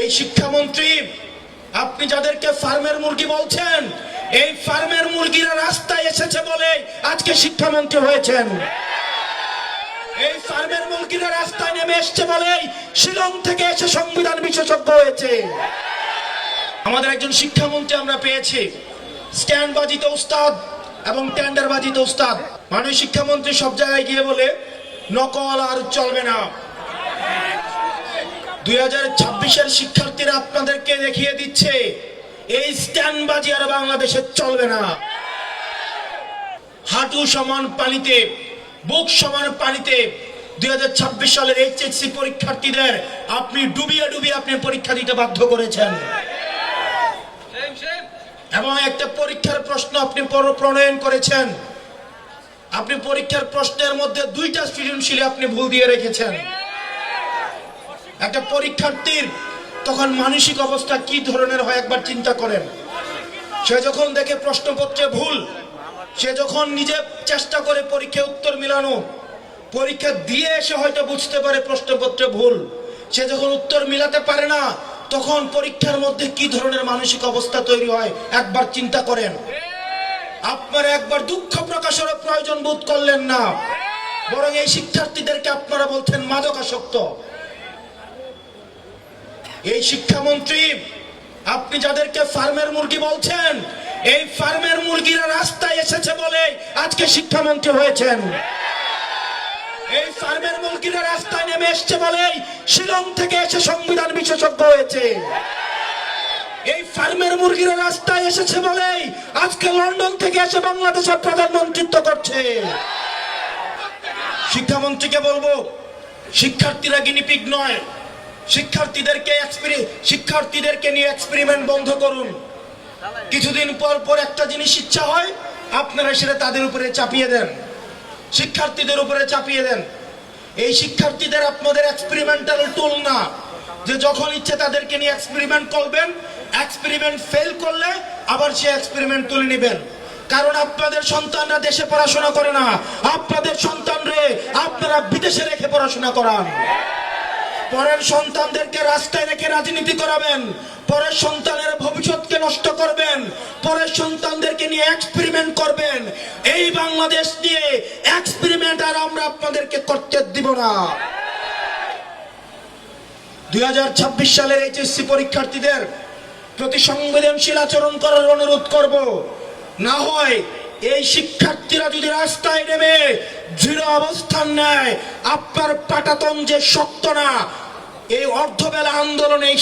এই শিক্ষামন্ত্রী, আপনি যাদেরকে ফার্মের মুরগি বলছেন, এই ফার্মের মুরগিরা রাস্তায় এসেছে বলে আজকে শিক্ষামন্ত্রী হয়েছেন। এই ফার্মের মুরগিরা রাস্তায় নেমে এসছে বলেই শিলং থেকে এসে সংবিধান বিশেষজ্ঞ হয়েছে। আমাদের একজন শিক্ষামন্ত্রী আমরা পেয়েছি, স্ট্যান্ডবাজিতে উস্তাদ এবং টেন্ডারবাজিতে উস্তাদ। মাননীয় শিক্ষামন্ত্রী সব জায়গায় গিয়ে বলে নকল আর চলবে না। 2026-এর শিক্ষার্থীরা আপনাদেরকে দেখিয়ে দিচ্ছে এই স্ট্যান্ডবাজি আর বাংলাদেশে চলবে না। হাঁটু সমান পানিতে, বুক সমান পানিতে 2026 সালের এইচএসসি পরীক্ষার্থীদের আপনি ডুবিয়ে ডুবিয়ে আপনি পরীক্ষা দিতে বাধ্য করেছেন এবং একটা পরীক্ষার প্রশ্ন আপনি প্রণয়ন করেছেন। আপনি পরীক্ষার প্রশ্নের মধ্যে 2টা সৃজনশীলে আপনি ভুল দিয়ে রেখেছেন। একটা পরীক্ষার্থীর তখন মানসিক অবস্থা কি ধরনের হয় একবার চিন্তা করেন। সে যখন দেখে প্রশ্নপত্রে ভুল, সে যখন নিজে চেষ্টা করে পরীক্ষায় উত্তর মিলানো, পরীক্ষা দিয়ে এসে হয়তো বুঝতে পারে প্রশ্নপত্রে ভুল, সে যখন উত্তর মিলাতে পারে না, তখন পরীক্ষার মধ্যে কি ধরনের মানসিক অবস্থা তৈরি হয় একবার চিন্তা করেন। আপনারা একবার দুঃখ প্রকাশের প্রয়োজন বোধ করলেন না, বরং এই শিক্ষার্থীদেরকে আপনারা বলছেন মাদকাসক্ত। এই শিক্ষামন্ত্রী, আপনি যাদেরকে ফার্মের মুরগি বলছেন, এই ফার্মের মুরগিরা রাস্তায় এসেছে বলে আজকে শিক্ষামন্ত্রী হয়েছেন। এই ফার্মের মুরগিরা রাস্তায় নেমে এসছে বলেই শিলং থেকে এসে সংবিধান বিশেষজ্ঞ হয়েছে। এই ফার্মের মুরগিরা রাস্তায় এসেছে বলেই আজকে লন্ডন থেকে এসে বাংলাদেশের প্রধানমন্ত্রিত্ব করছে। শিক্ষামন্ত্রীকে বলবো, শিক্ষার্থীরা গিনিপিগ নয়, শিক্ষার্থীদেরকে নিয়ে এক্সপেরিমেন্ট বন্ধ করুন। কিছুদিন পর পর একটা জিনিস ইচ্ছা হয়, আপনারা সেটা তাদের উপরে চাপিয়ে দেন, শিক্ষার্থীদের উপরে চাপিয়ে দেন। এই শিক্ষার্থীদের আপনাদের এক্সপেরিমেন্টাল টুল না, যে যখন ইচ্ছে তাদেরকে নিয়ে এক্সপেরিমেন্ট করবেন, এক্সপেরিমেন্ট ফেল করলে আবার সে এক্সপেরিমেন্ট তুলে নেবেন। কারণ আপনাদের সন্তানরা দেশে পড়াশোনা করে না, আপনাদের সন্তানরে আপনারা বিদেশে রেখে পড়াশোনা করান। পরের সন্তানদেরকে রাস্তায় রেখে রাজনীতি করাবেন, পরের সন্তানের ভবিষ্যৎকে নষ্ট করবেন, পরের সন্তানদেরকে নিয়ে এক্সপেরিমেন্ট করবেন। এই বাংলাদেশ নিয়ে এক্সপেরিমেন্ট আর আমরা আপনাদেরকে করতে দিব না। 2026 সালের এইচএসসি পরীক্ষার্থীদের প্রতি সংবেদনশীল আচরণ করার অনুরোধ করব। না হয় এই শিক্ষার্থীরা যদি রাস্তায় নেমে দৃঢ় অবস্থান নেয়, আপনার পাটাতন যে শক্ত না, এই অর্ধবেলা আন্দোলনে এই